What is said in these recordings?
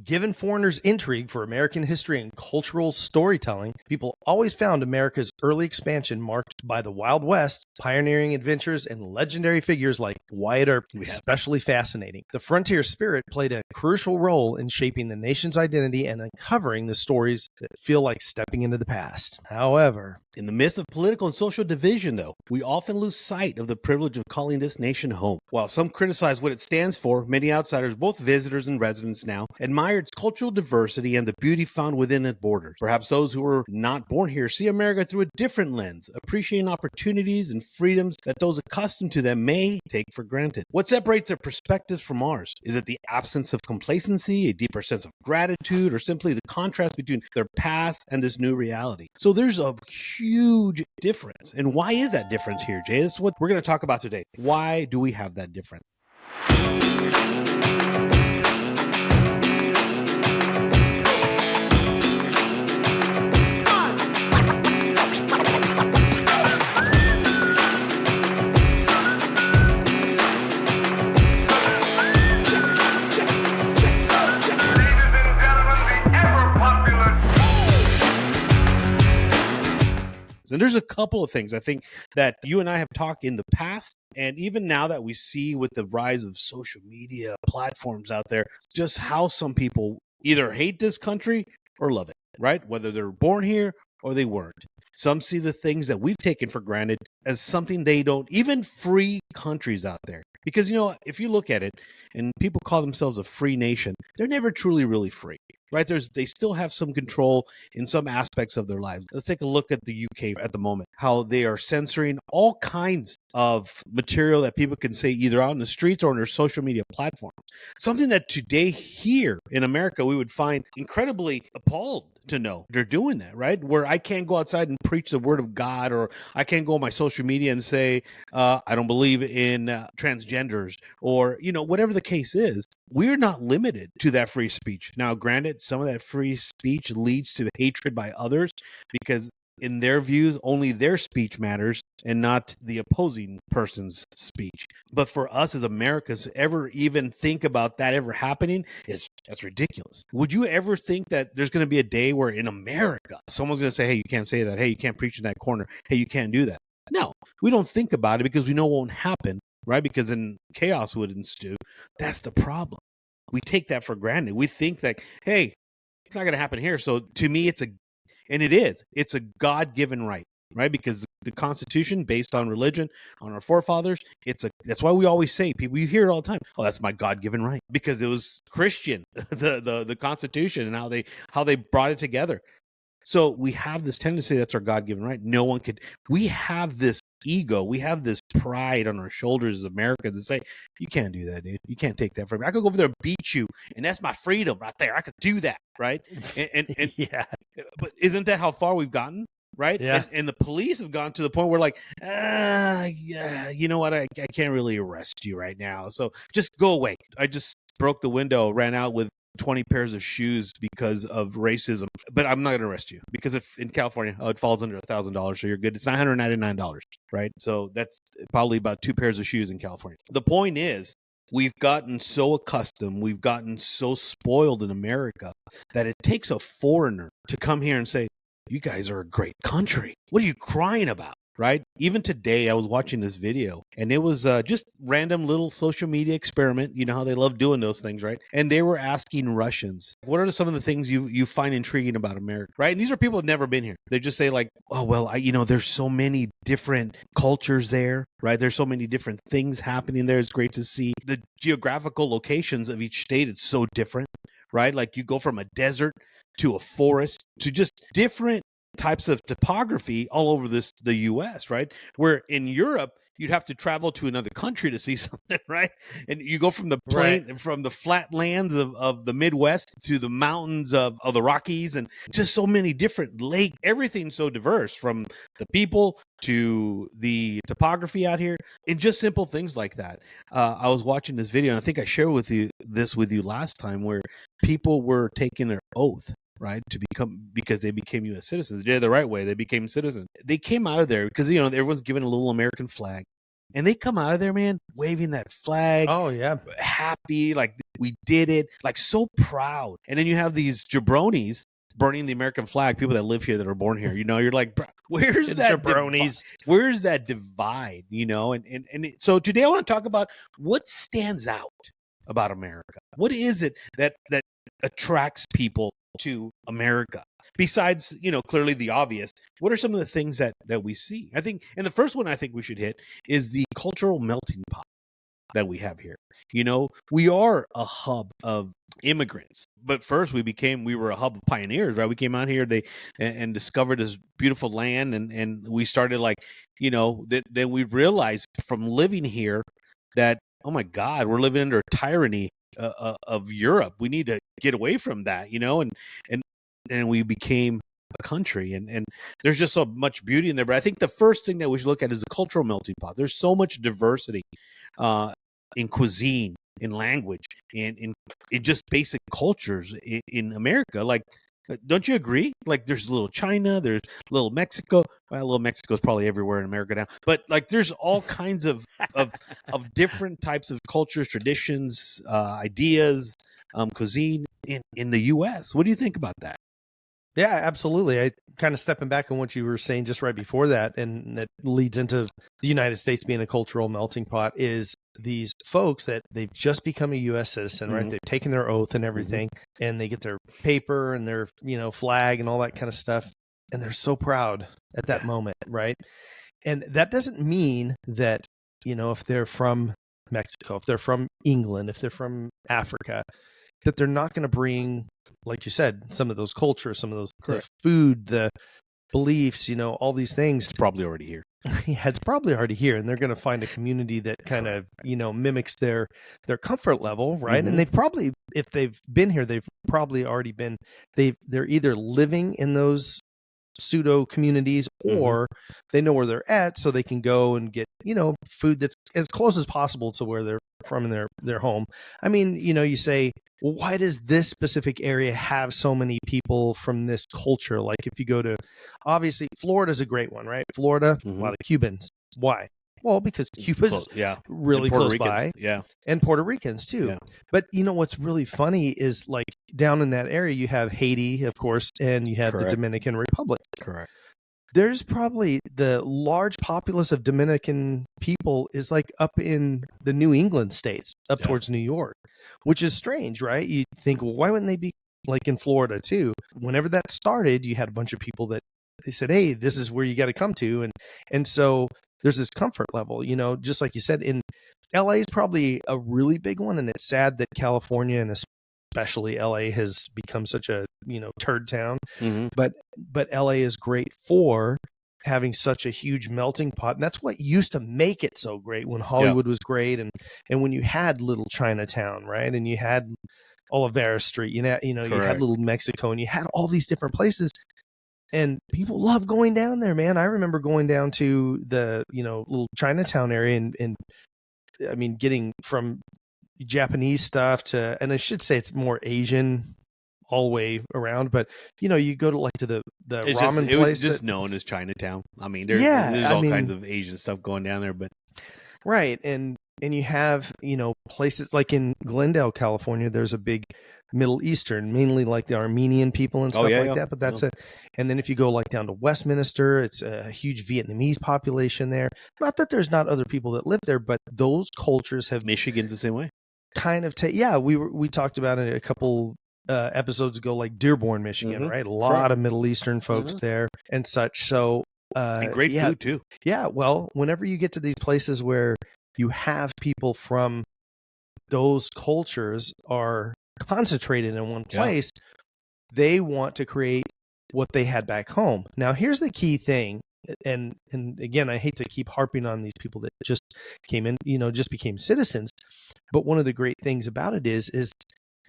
Given foreigners' intrigue for American history and cultural storytelling, people always found America's early expansion marked by the Wild West, pioneering adventures, and legendary figures like Wyatt Earp especially fascinating. The frontier spirit played a crucial role in shaping the nation's identity and uncovering the stories that feel like stepping into the past. However, in the midst of political and social division, though, we often lose sight of the privilege of calling this nation home. While some criticize what it stands for, many outsiders, both visitors and residents now, admire its cultural diversity and the beauty found within its borders. Perhaps those who were not born here see America through a different lens, appreciating opportunities and freedoms that those accustomed to them may take for granted. What separates their perspectives from ours? Is it the absence of complacency, a deeper sense of gratitude, or simply the contrast between their past and this new reality? So there's a huge difference. And why is that difference here, Jay? This is what we're going to talk about today. Why do we have that difference? And there's a couple of things I think that you and I have talked in the past, and even now that we see with the rise of social media platforms out there, just how some people either hate this country or love it, right? Whether they're born here or they weren't. Some see the things that we've taken for granted as something they don't, even free countries out there. Because, you know, if you look at it and people call themselves a free nation, they're never truly really free, right? They still have some control in some aspects of their lives. Let's take a look at the UK at the moment, how they are censoring all kinds of material that people can say either out in the streets or on their social media platforms. Something that today here in America, we would find incredibly appalled to know they're doing that, right? Where I can't go outside and preach the word of God, or I can't go on my social media and say, I don't believe in transgenders, or, you know, whatever the case is. We're not limited to that free speech. Now, granted, some of that free speech leads to hatred by others because in their views, only their speech matters and not the opposing person's speech. But for us as Americans, to ever even think about that ever happening that's ridiculous. Would you ever think that there's going to be a day where in America, someone's going to say, hey, you can't say that. Hey, you can't preach in that corner. Hey, you can't do that. No, we don't think about it because we know it won't happen, right? Because then chaos would ensue. That's the problem. We take that for granted. We think that, hey, it's not going to happen here. So to me, it's a God-given right, right? Because the Constitution, based on religion, on our forefathers, that's why we always say, people, you hear it all the time, oh, that's my God-given right, because it was Christian, the Constitution, and how they brought it together. So we have this tendency that's our God-given right. No one could. We have this ego. We have this pride on our shoulders as Americans to say, you can't do that, dude. You can't take that from me. I could go over there and beat you, and that's my freedom right there. I could do that, right? And yeah. But isn't that how far we've gotten? Right? Yeah. And the police have gone to the point where like, yeah, you know what? I can't really arrest you right now. So just go away. I just broke the window, ran out with 20 pairs of shoes because of racism, but I'm not going to arrest you because if in California, it falls under $1,000, so you're good. It's $999, right? So that's probably about 2 pairs of shoes in California. The point is, we've gotten so accustomed, we've gotten so spoiled in America that it takes a foreigner to come here and say, you guys are a great country. What are you crying about? Right? Even today, I was watching this video, and it was just random little social media experiment. You know how they love doing those things, right? And they were asking Russians, what are some of the things you find intriguing about America, right? And these are people who've never been here. They just say like, oh, well, there's so many different cultures there, right? There's so many different things happening there. It's great to see the geographical locations of each state. It's so different, right? Like you go from a desert to a forest to just different types of topography all over the U.S., right? Where in Europe, you'd have to travel to another country to see something, right? And you go from the plain, right, from the flat lands of the Midwest to the mountains of the Rockies, and just so many different lakes. Everything's so diverse, from the people to the topography out here, and just simple things like that. I was watching this video, and I think I shared with you last time, where people were taking their oath, right, because they became U.S. citizens. They did it the right way. They became citizens. They came out of there because, everyone's given a little American flag. And they come out of there, man, waving that flag. Oh, yeah. Happy. Like, We did it. Like, so proud. And then you have these jabronis burning the American flag, people that live here, that are born here. You're like, where's that Jabronis. where's that divide? So today I want to talk about what stands out about America. What is it that attracts people to America? Besides, clearly the obvious, what are some of the things that we see? I think, and the first one I think we should hit is the cultural melting pot that we have here. We are a hub of immigrants, but first we were a hub of pioneers, right? We came out here, and discovered this beautiful land, and we started then we realized from living here that, oh my God, we're living under a tyranny of Europe. We need to get away from that, and we became a country, and there's just so much beauty in there. But I think the first thing that we should look at is the cultural melting pot. There's so much diversity in cuisine, in language, in just basic cultures in America. Like, don't you agree? Like, there's little China, there's little Mexico. Well, little Mexico is probably everywhere in America now. But like, there's all kinds of different types of cultures, traditions, ideas, cuisine in the U.S. What do you think about that? Yeah, absolutely. I kind of stepping back on what you were saying just right before that, and that leads into the United States being a cultural melting pot, is these folks that they've just become a U.S. citizen, right? They've taken their oath and everything, and they get their paper and their, flag and all that kind of stuff. And they're so proud at that moment, right? And that doesn't mean that, if they're from Mexico, if they're from England, if they're from Africa, that they're not going to bring, like you said, some of those cultures, some of those, the food, the beliefs, all these things. It's probably already here. Yeah, it's probably already here. And they're going to find a community that kind of, mimics their comfort level, right? And they've probably, if they've been here, they've probably already been, they're either living in those pseudo communities, or they know where they're at, so they can go and get, food that's as close as possible to where they're from in their home. I mean, you say, well, why does this specific area have so many people from this culture? Like, if you go to, obviously, Florida's a great one, right? Florida, a lot of Cubans. Why? Well, because Cuba's really close by. Yeah. And Puerto Ricans too. Yeah. But what's really funny is, like, down in that area, you have Haiti, of course, and you have the Dominican Republic. Correct. There's probably the large populace of Dominican people is like up in the New England states, up towards New York, which is strange, right? You think, well, why wouldn't they be like in Florida too? Whenever that started, you had a bunch of people that they said, hey, this is where you got to come to. And so there's this comfort level, just like you said, in LA is probably a really big one. And it's sad that California, and especially LA, has become such a, turd town. But LA is great for having such a huge melting pot. And that's what used to make it so great when Hollywood was great. And when you had little Chinatown, right? And you had Olivera Street, you had little Mexico, and you had all these different places. And people love going down there, man. I remember going down to the, little Chinatown area and I mean, getting from Japanese stuff to, and I should say it's more Asian all the way around, but you go to the ramen place. It's just known as Chinatown. I mean, there's all kinds of Asian stuff going down there, but right. And you have, places like in Glendale, California, there's a big Middle Eastern, mainly like the Armenian people and stuff that. But that's it. And then if you go like down to Westminster, it's a huge Vietnamese population there. Not that there's not other people that live there, but those cultures have. Michigan's the same way. Kind of we talked about it a couple episodes ago, like Dearborn, Michigan, right? A lot of Middle Eastern folks there and such. So and great food too. Yeah, well, whenever you get to these places where you have people from those cultures are concentrated in one place, they want to create what they had back home. Now, here's the key thing. And again, I hate to keep harping on these people that just came in, just became citizens. But one of the great things about it is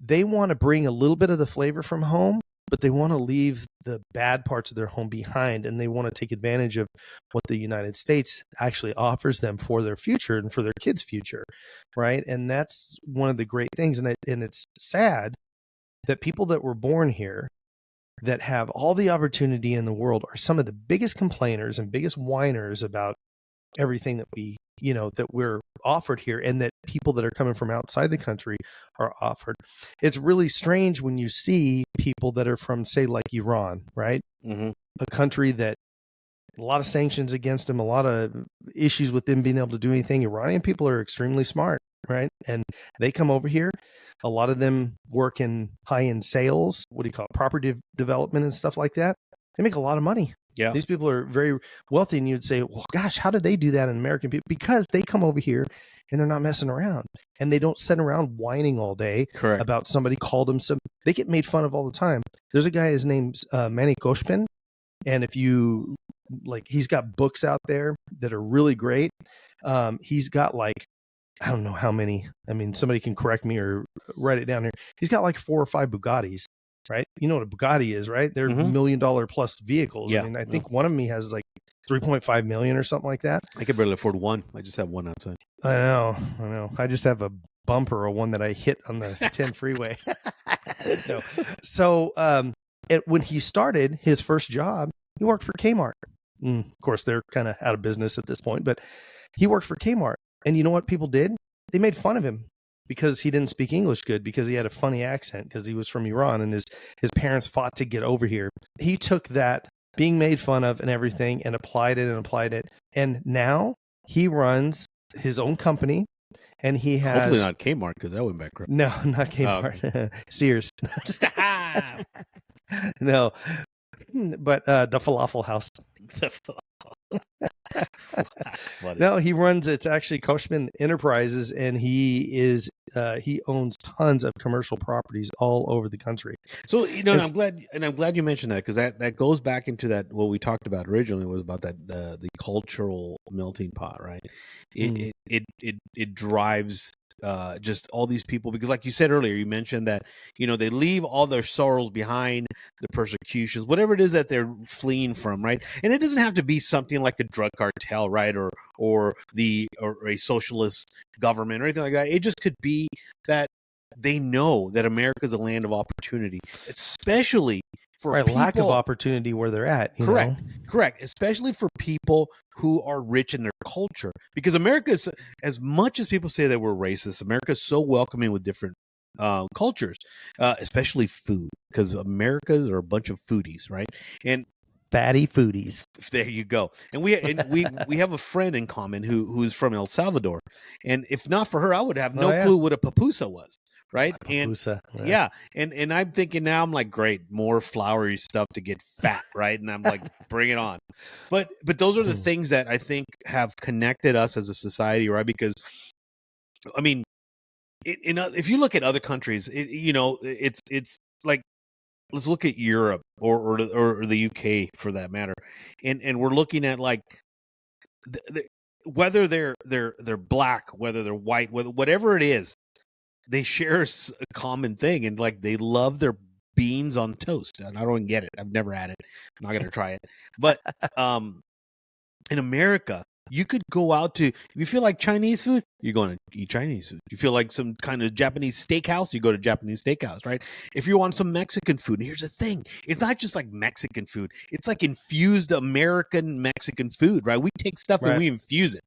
they want to bring a little bit of the flavor from home, but they want to leave the bad parts of their home behind. And they want to take advantage of what the United States actually offers them for their future and for their kids' future. Right. And that's one of the great things. And it's sad that people that were born here that have all the opportunity in the world are some of the biggest complainers and biggest whiners about everything that we that we're offered here, and that people that are coming from outside the country are offered. It's really strange when you see people that are from, say, like Iran, right? Mm-hmm. A country that a lot of sanctions against them, a lot of issues with them being able to do anything. Iranian people are extremely smart, right? And they come over here. A lot of them work in high-end sales, what do you call it, property development and stuff like that. They make a lot of money. Yeah. These people are very wealthy, and you'd say, well, gosh, how did they do that in American people? Because they come over here and they're not messing around, and they don't sit around whining all day. Correct. About somebody called them some. They get made fun of all the time. There's a guy, his name's Manny Koshpin, and if you he's got books out there that are really great. He's got I don't know how many. I mean, somebody can correct me or write it down here. He's got 4 or 5 Bugattis. Right? You know what a Bugatti is, right? They're $1 million plus vehicles. Yeah. I mean, I think one of them has 3.5 million or something like that. I could barely afford one. I just have one outside. I know. I just have a bumper or one that I hit on the 10 freeway. No. So, when he started his first job, he worked for Kmart. Of course, they're kind of out of business at this point, but he worked for Kmart. And you know what people did? They made fun of him because he didn't speak English good, because he had a funny accent, because he was from Iran and his parents fought to get over here. He took that being made fun of and everything and applied it. And now he runs his own company, and he has... Hopefully not Kmart, because that went bankrupt. No, not Kmart. Oh, okay. Sears. No. But the Falafel House. No, he runs, it's actually Koshman Enterprises, and he owns tons of commercial properties all over the country. So and I'm glad you mentioned that, because that goes back into that what we talked about originally, was about that the cultural melting pot, right? It drives just all these people, because like you said earlier, you mentioned that they leave all their sorrows behind, the persecutions, whatever it is that they're fleeing from, right? And it doesn't have to be something like a drug cartel, right, or a socialist government or anything like that. It just could be that they know that America is a land of opportunity, especially for people, lack of opportunity where they're at. Correct. Especially for people who are rich in their culture, because America is, as much as people say that we're racist, America is so welcoming with different cultures, especially food, because Americans are a bunch of foodies, right? And fatty foodies. There you go. And we have a friend in common who's from El Salvador, and if not for her, I would have no clue what a pupusa was, right? Pupusa, and yeah, and I'm thinking now, I'm like, great, more floury stuff to get fat, right? And I'm like, bring it on. But those are the things that I think have connected us as a society, right? Because I mean, if you look at other countries, it's like, let's look at Europe or the UK for that matter, and we're looking at whether they're black, whether they're white, whatever it is, they share a common thing, and they love their beans on toast. And I don't get it. I've never had it. I'm not gonna try it. But in America, you could go out to, if you feel like Chinese food, you're going to eat Chinese food. You feel like some kind of Japanese steakhouse, you go to Japanese steakhouse, right? If you want some Mexican food, and here's the thing, it's not just like Mexican food. It's like infused American Mexican food, right? We take stuff and we infuse it,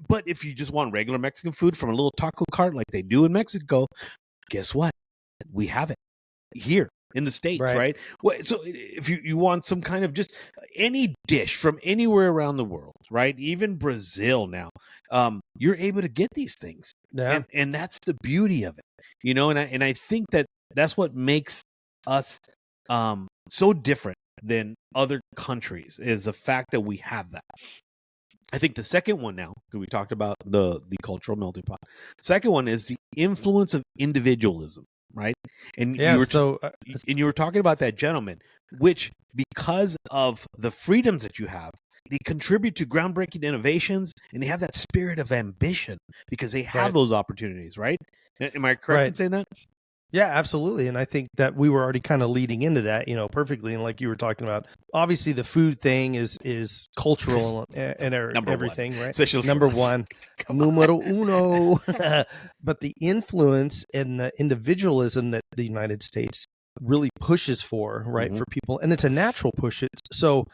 but if you just want regular Mexican food from a little taco cart like they do in Mexico, guess what? We have it here in the States, right? So if you want some kind of just any dish from anywhere around the world, right? Even Brazil now, you're able to get these things. Yeah. And that's the beauty of it, and I think that's what makes us so different than other countries, is the fact that we have that. I think the second one now, because we talked about the cultural melting pot. Second one is the influence of individualism, right? And you were talking about that gentleman, which, because of the freedoms that you have, they contribute to groundbreaking innovations, and they have that spirit of ambition because they have those opportunities, right? Am I correct in saying that? Yeah, absolutely. And I think that we were already kind of leading into that, perfectly. And like you were talking about, obviously the food thing is cultural and everything, right? Especially number one, numero uno. But the influence and the individualism that the United States really pushes for, right, for people, and it's a natural push. So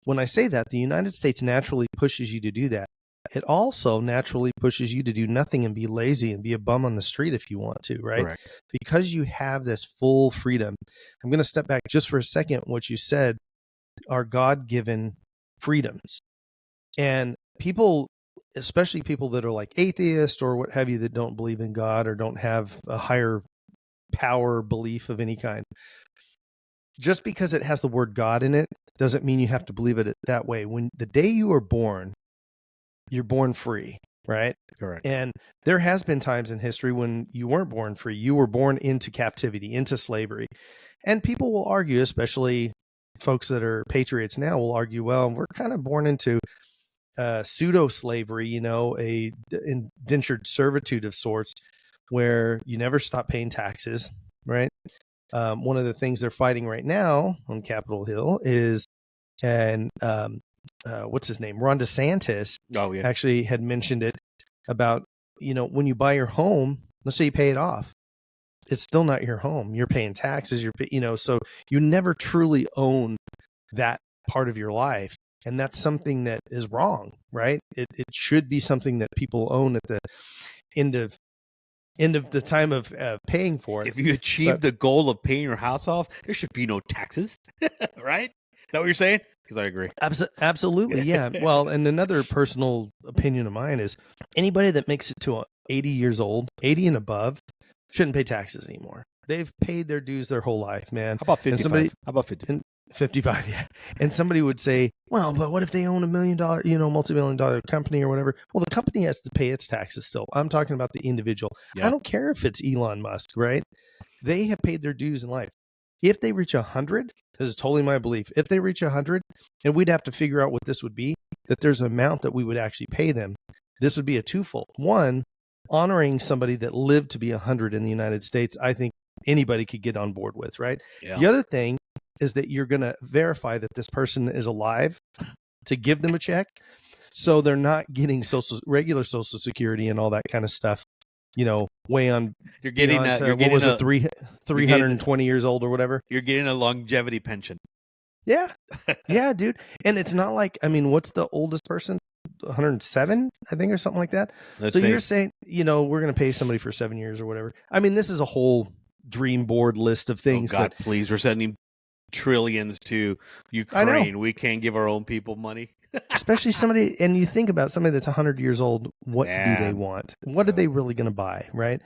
when I say that, the United States naturally pushes you to do that. It also naturally pushes you to do nothing and be lazy and be a bum on the street if you want to, right? Correct. Because you have this full freedom. I'm going to step back just for a second. What you said are God-given freedoms. And people, especially people that are like atheists or what have you, that don't believe in God or don't have a higher power belief of any kind, just because it has the word God in it doesn't mean you have to believe it that way. When the day you are born, you're born free, right? Correct. And there has been times in history when you weren't born free. You were born into captivity, into slavery. And people will argue, especially folks that are patriots now will argue, well, we're kind of born into pseudo slavery, a indentured servitude of sorts where you never stop paying taxes, right? One of the things they're fighting right now on Capitol Hill is, and what's his name? Ron DeSantis actually had mentioned it about, when you buy your home, let's say you pay it off, it's still not your home. You're paying taxes, so you never truly own that part of your life. And that's something that is wrong, right? It should be something that people own at the end of the time of paying for it. If you achieve the goal of paying your house off, there should be no taxes, right? Is that what you're saying? Because I agree. Absolutely, yeah. Well, and another personal opinion of mine is anybody that makes it to 80 years old, 80 and above, shouldn't pay taxes anymore. They've paid their dues their whole life, man. How about 55? How about 50? 55, yeah. And somebody would say, well, but what if they own $1 million, multi-million-dollar company or whatever? Well, the company has to pay its taxes still. I'm talking about the individual. Yeah. I don't care if it's Elon Musk, right? They have paid their dues in life. If they reach 100, this is totally my belief. If they reach 100, and we'd have to figure out what this would be, that there's an amount that we would actually pay them. This would be a twofold. One, honoring somebody that lived to be 100 in the United States, I think anybody could get on board with, right? Yeah. The other thing is that you're going to verify that this person is alive to give them a check. So they're not getting regular social security and all that kind of stuff, way on. You're getting, what was it, 320 years old or whatever. You're getting a longevity pension. Yeah. Yeah, dude. And it's not like, what's the oldest person? 107, I think, or something like that. You're saying, we're going to pay somebody for 7 years or whatever. This is a whole dream board list of things. Oh God, please. We're sending trillions to Ukraine. We can't give our own people money. Especially somebody, and you think about somebody that's 100 years old, what do they want? What are they really going to buy, right?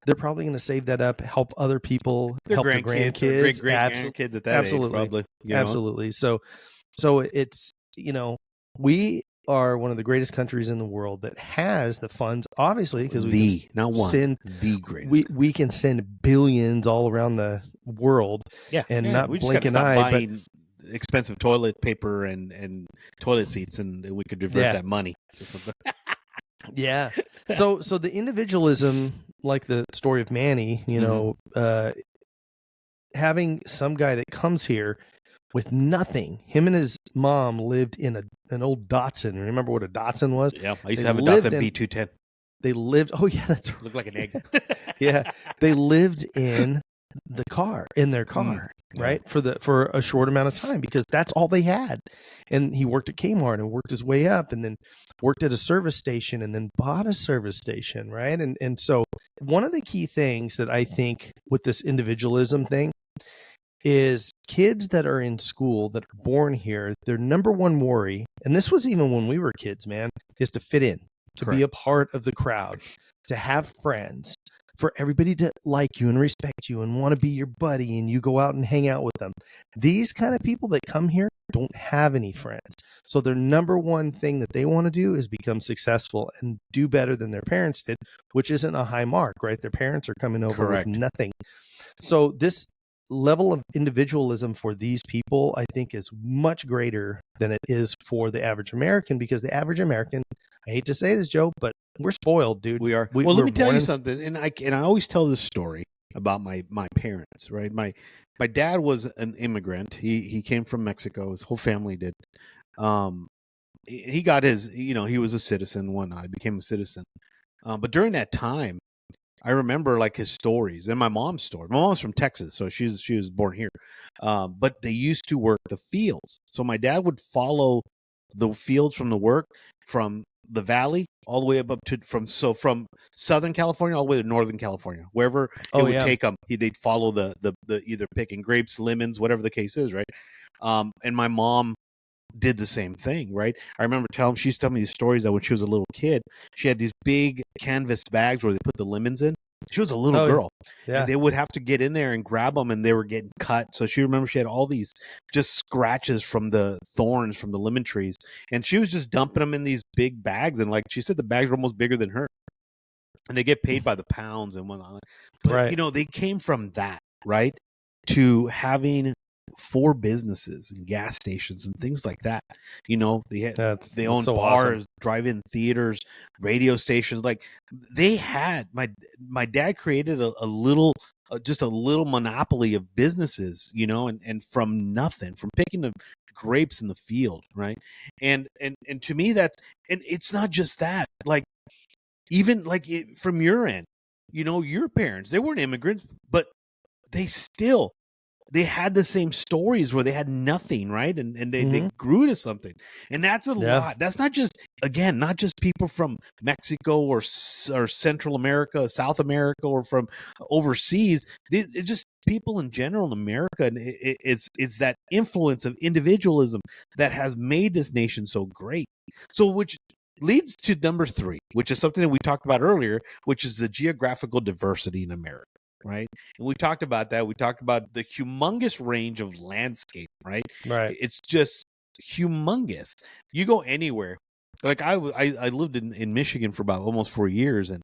They're probably going to save that up, help other people, help their grandkids. Great-grandkids at that absolutely. age, probably. Absolutely. So it's, we are one of the greatest countries in the world that has the funds, obviously, because the greatest. We can send billions all around the world, not blink an eye. Buying expensive toilet paper and toilet seats, and we could divert that money to something. Yeah. So the individualism, like the story of Manny, having some guy that comes here with nothing. Him and his mom lived in an old Datsun. Remember what a Datsun was? Yeah, I used to have a Datsun B210. They lived. Oh yeah, that's right. Looked like an egg. Yeah, they lived in their car, right? For a short amount of time because that's all they had. And he worked at Kmart and worked his way up, and then worked at a service station, and then bought a service station, right? And so one of the key things that I think with this individualism thing is kids that are in school that are born here, their number one worry, and this was even when we were kids, man, is to fit in, to be a part of the crowd, to have friends, for everybody to like you and respect you and want to be your buddy, and you go out and hang out with them. These kind of people that come here don't have any friends. So their number one thing that they want to do is become successful and do better than their parents did, which isn't a high mark, right? Their parents are coming over with nothing. So this level of individualism for these people, I think, is much greater than it is for the average American, because the average American, I hate to say this, Joe, but we're spoiled, dude. We are. Well, let me tell you something, and I always tell this story about my parents, right? My dad was an immigrant. He came from Mexico. His whole family did. He got his, he was a citizen, whatnot. He became a citizen. But during that time, I remember like his stories and my mom's story. My mom's from Texas, so she was born here. But they used to work the fields. So my dad would follow the fields from the work from the valley all the way up to from Southern California all the way to Northern California, wherever it would take them. They'd follow the either picking grapes, lemons, whatever the case is, right? And my mom did the same thing, right? I remember she used to tell me these stories that when she was a little kid, she had these big canvas bags where they put the lemons in. She was a little girl, and they would have to get in there and grab them, and they were getting cut. So she had all these just scratches from the thorns from the lemon trees, and she was just dumping them in these big bags. And like she said, the bags were almost bigger than her, and they get paid by the pounds and whatnot. But they came from that, right, to having 4 businesses and gas stations and things like that. They own so bars, awesome. drive-in theaters, radio stations. Like they had my dad created a little just a little monopoly of businesses, and from nothing, from picking the grapes in the field, right? And to me and it's not just that. Like even like from your end, your parents, they weren't immigrants, but they had the same stories where they had nothing, right? And they grew to something. And that's a lot. That's not just people from Mexico or Central America, South America, or from overseas. It's just people in general in America. And it's that influence of individualism that has made this nation so great. So which leads to number 3, which is something that we talked about earlier, which is the geographical diversity in America. Right. And we talked about that. We talked about the humongous range of landscape, right? Right. It's just humongous. You go anywhere. Like I lived in Michigan for about almost 4 years. And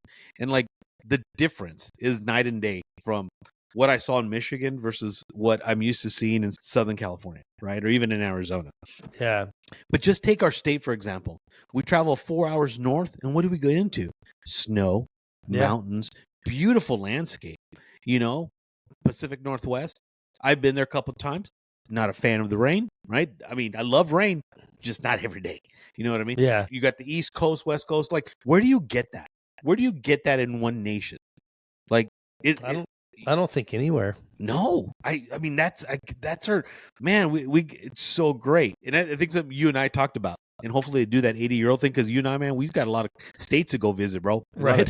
like the difference is night and day from what I saw in Michigan versus what I'm used to seeing in Southern California, right? Or even in Arizona. Yeah. But just take our state, for example. We travel 4 hours north, and what do we go into? Snow, mountains, beautiful landscape. Pacific Northwest. I've been there a couple of times. Not a fan of the rain, right? I mean, I love rain, just not every day. You know what I mean? Yeah. You got the East Coast, West Coast. Like, where do you get that? Where do you get that in one nation? Like, I don't think anywhere. No, I mean that's our man. We it's so great, and I think something you and I talked about, and hopefully they do that 80-year-old thing because you and I, man, we've got a lot of states to go visit, bro. Right?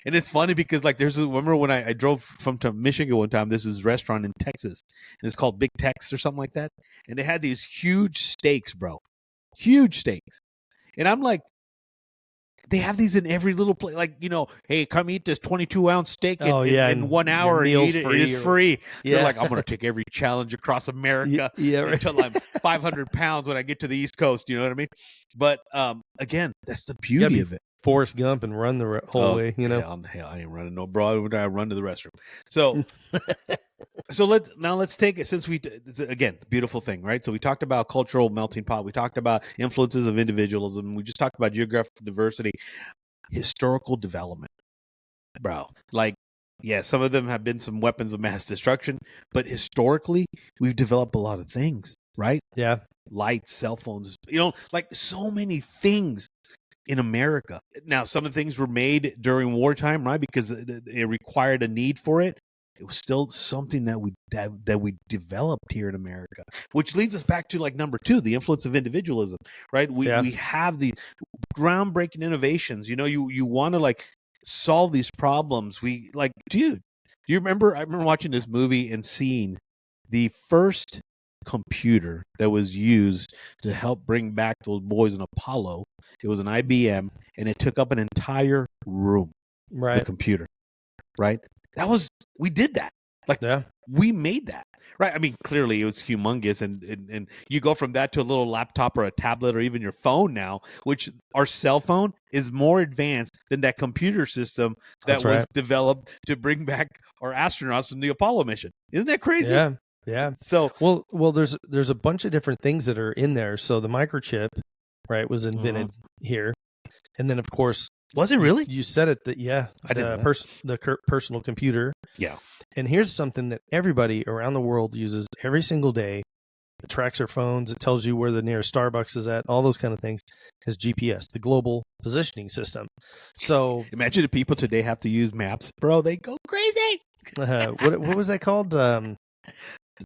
And it's funny because like remember when I drove to Michigan one time. This is a restaurant in Texas, and it's called Big Tex or something like that, and they had these huge steaks, bro, huge steaks, and I'm like. They have these in every little place. Like, hey, come eat this 22-ounce steak in 1 hour and eat it. It is free. They're like, I'm going to take every challenge across America until I'm 500 pounds when I get to the East Coast. You know what I mean? But again, that's the beauty of it. Forrest Gump and run the whole way, Hell, I ain't running no broad. I run to the restroom. So... So let's take it since again, beautiful thing, right? So we talked about cultural melting pot. We talked about influences of individualism. We just talked about geographical diversity, historical development, bro. Like, yeah, some of them have been some weapons of mass destruction, but historically we've developed a lot of things, right? Yeah. Lights, cell phones, like so many things in America. Now, some of the things were made during wartime, right? Because it required a need for it. It was still something that we developed here in America, which leads us back to like number 2, the influence of individualism, right? We have the groundbreaking innovations. You want to like solve these problems. We like, dude, do you remember? I remember watching this movie and seeing the first computer that was used to help bring back those boys in Apollo. It was an IBM, and it took up an entire room. Right, the computer, right? We did that. Like, we made that, right? I mean, clearly it was humongous, and you go from that to a little laptop or a tablet or even your phone now, which our cell phone is more advanced than that computer system that was developed to bring back our astronauts from the Apollo mission. Isn't that crazy? Yeah. So, well, there's a bunch of different things that are in there. So the microchip, right, was invented here, and then of course. Was it really? You said it that I didn't know. The personal computer. Yeah. And here's something that everybody around the world uses every single day, It tracks our phones. It tells you where the nearest Starbucks is at. All those kind of things is GPS, the global positioning system. So imagine if people today have to use maps, bro. They go crazy. what was that called? The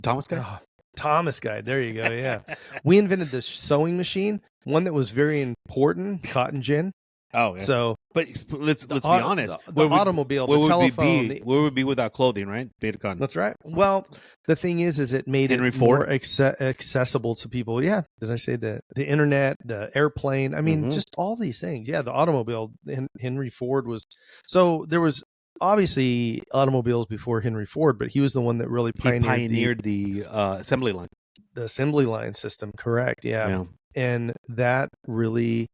Thomas guy. Oh, Thomas guide. There you go. Yeah, we invented the sewing machine, one that was very important, cotton gin. Oh, yeah. So, but let's be honest. The automobile, the telephone, where would be without clothing, right? Datacon. That's right. Well, the thing is it made Henry it Ford? more accessible to people. Yeah. Did I say the internet, the airplane? I mean, just all these things. Yeah, the automobile. Henry Ford was. So there was obviously automobiles before Henry Ford, but he was the one that really pioneered the assembly line. The assembly line system. Correct. Yeah. And that really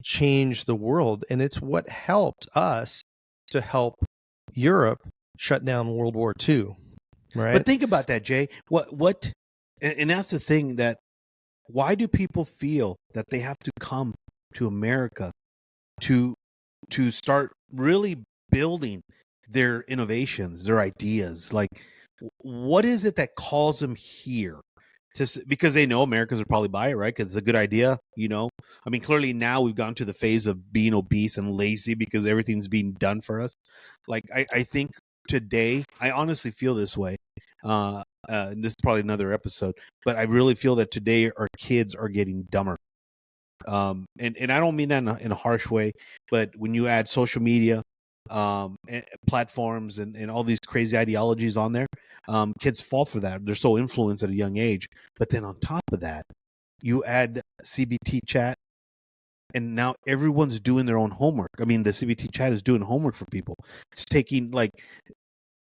changed the world, and it's what helped us to help Europe shut down World War II, right? But think about that, Jay. What and that's the thing, that why do people feel that they have to come to America to start really building their innovations, their ideas? Like, what is it that calls them here? Because they know Americans would probably buy it, right? Because it's a good idea, I mean, clearly now we've gone to the phase of being obese and lazy because everything's being done for us. Like, I think today, I honestly feel this way. This is probably another episode, but I really feel that today our kids are getting dumber. And I don't mean that in a harsh way, but when you add social media, platforms and all these crazy ideologies on there, kids fall for that. They're so influenced at a young age. But then on top of that, you add CBT chat, and now everyone's doing their own homework. I mean, the CBT chat is doing homework for people. It's taking, like,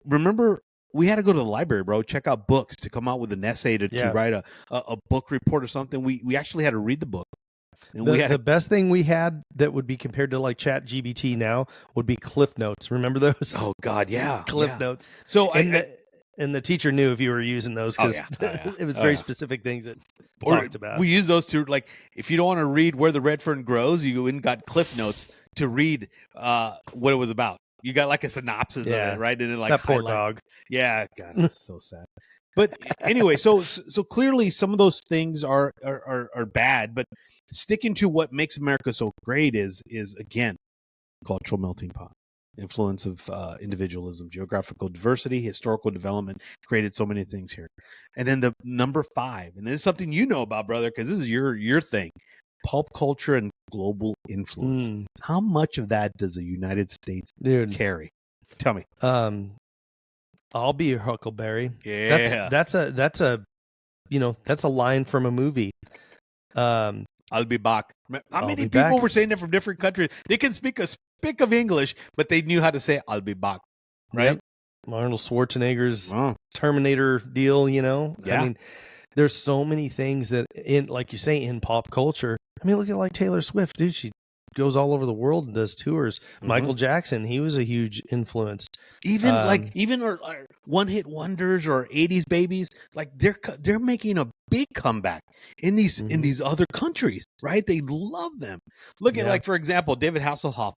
remember, we had to go to the library, bro, check out books to come out with an essay to write a book report or something. We actually had to read the book. And the best thing we had that would be compared to like Chat GBT now would be Cliff Notes. Remember those? Oh God, yeah, Cliff Notes. So and the teacher knew if you were using those because it was very specific things that talked about. We use those to, like, if you don't want to read Where the Red Fern Grows, you go and got Cliff Notes to read what it was about. You got like a synopsis of it, right? And then, like, that poor dog. Yeah, God, it's so sad. But anyway, so clearly some of those things are bad, but sticking to what makes America so great is again, cultural melting pot, influence of individualism, geographical diversity, historical development created so many things here. And then the number 5, and this is something you know about, brother, because this is your thing, pulp culture and global influence. How much of that does the United States carry? Tell me. I'll be your Huckleberry. Yeah, that's a line from a movie. I'll be back. How many people were saying that from different countries? They can speak a speck of English, but they knew how to say "I'll be back." Right? Yep. Arnold Schwarzenegger's Terminator deal. Yeah. I mean, there's so many things that like you say, in pop culture. I mean, look at like Taylor Swift, dude. She goes all over the world and does tours. Michael Jackson, he was a huge influence. Even our one-hit wonders or 80s babies, like they're making a big comeback in these other countries, right? They love them. Look at, like, for example, David Hasselhoff.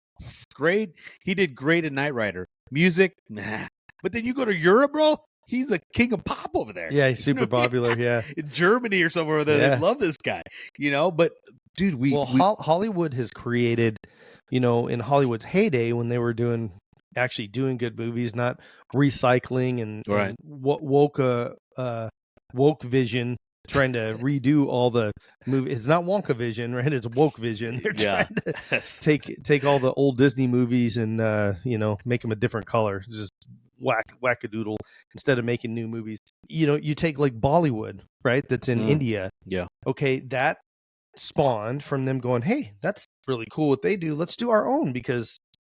Great. He did great in Knight Rider. Music, nah. But then you go to Europe, bro, he's the king of pop over there. Yeah, he's super popular, yeah. In Germany or somewhere there, they love this guy, but dude, Hollywood has created, in Hollywood's heyday when they were doing good movies, not recycling and woke vision, trying to redo all the movies. It's not Wonka vision, right? It's woke vision. They're trying to take all the old Disney movies and make them a different color, just wackadoodle, instead of making new movies. You take like Bollywood, right? That's in India. Yeah. Okay, that spawned from them going, hey, that's really cool what they do. Let's do our own because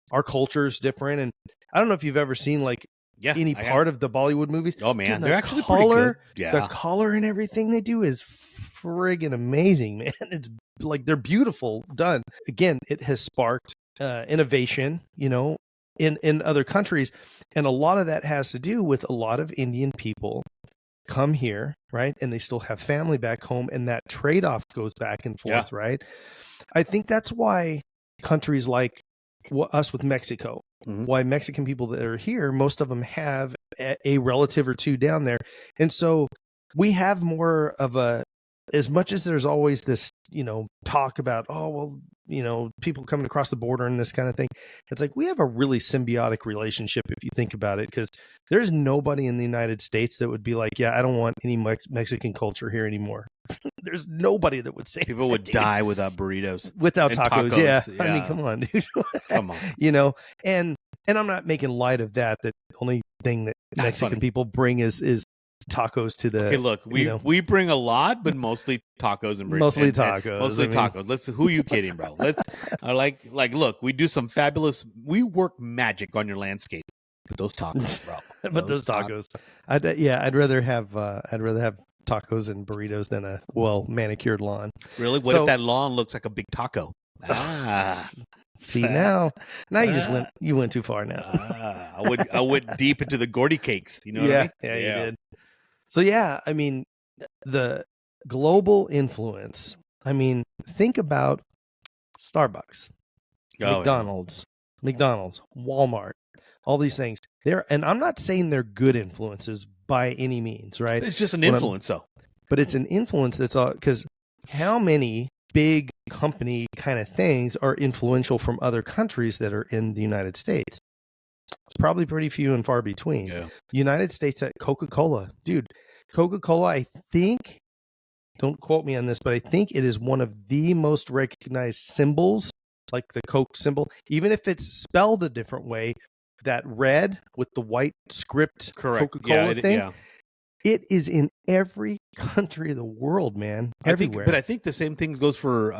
our culture is different. And I don't know if you've ever seen like any part of the Bollywood movies. Oh man, dude, they're actually pretty good. Yeah. The color and everything they do is friggin' amazing, man. It's like they're beautiful done. Again, it has sparked innovation, in other countries. And a lot of that has to do with a lot of Indian people come here, right? And they still have family back home, and that trade-off goes back and forth, right? I think that's why countries like us with Mexico, why Mexican people that are here, most of them have a relative or two down there. And so we have more of a, as much as there's always this, talk about, oh, well, people coming across the border and this kind of thing. It's like we have a really symbiotic relationship if you think about it, because there's nobody in the United States that would be like, yeah, I don't want any Mexican culture here anymore. There's nobody that would say people would die without burritos, without tacos. Yeah. I mean, come on, dude. Come on. And I'm not making light of that. The only thing that Mexican people bring is tacos to the. Okay, look, we bring a lot, but mostly tacos and mostly tacos. Tacos. Who are you kidding, bro? Let's like look, we do some fabulous. We work magic on your landscape with those tacos, bro. But those tacos. I'd rather have tacos and burritos than a manicured lawn. Really? What if that lawn looks like a big taco? See, now you went too far now. I went deep into the Gordy cakes. You know what I mean? Yeah, you did. So yeah, I mean, the global influence. I mean, think about Starbucks, McDonald's, Walmart, all these things. And I'm not saying they're good influences by any means, right? It's just an influence, though. But it's an influence that's all, because how many big company kind of things are influential from other countries that are in the United States? It's probably pretty few and far between. Yeah. United States at Coca-Cola. Dude, Coca-Cola, I think, don't quote me on this, but I think it is one of the most recognized symbols, like the Coke symbol, even if it's spelled a different way, that red with the white script Coca-Cola thing. Yeah. It is in every country of the world, man. Everywhere. But I think the same thing goes for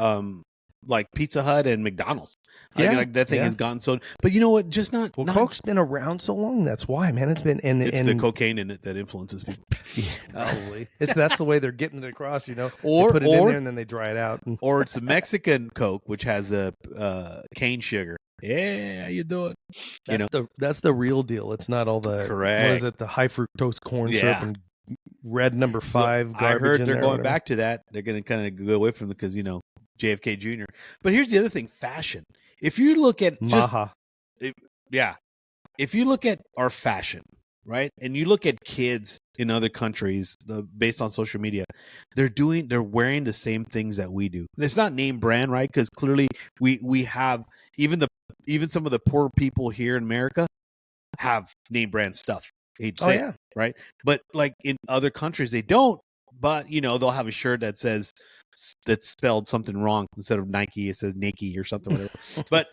like Pizza Hut and McDonald's. Like that thing has gone so. But you know what? Just not. Well, Coke's been around so long. That's why, man. It's been it's the cocaine in it that influences people. Probably. That's the way they're getting it across. Or they put it in there and then they dry it out. Or it's the Mexican Coke, which has a cane sugar. Yeah, how you doing? That's the real deal. It's not all the correct. What is it? The high fructose corn syrup and red number 5 garbage. I heard they're going back to that. They're going to kind of go away from it because JFK Jr. But here's the other thing: fashion. If you look at if you look at our fashion, right, and you look at kids in other countries based on social media, they're wearing the same things that we do. And it's not name brand, right? Because clearly we have even some of the poor people here in America have name brand stuff. Right? But like in other countries, they don't. But they'll have a shirt that's spelled something wrong instead of Nike. It says Nike or something. Whatever. But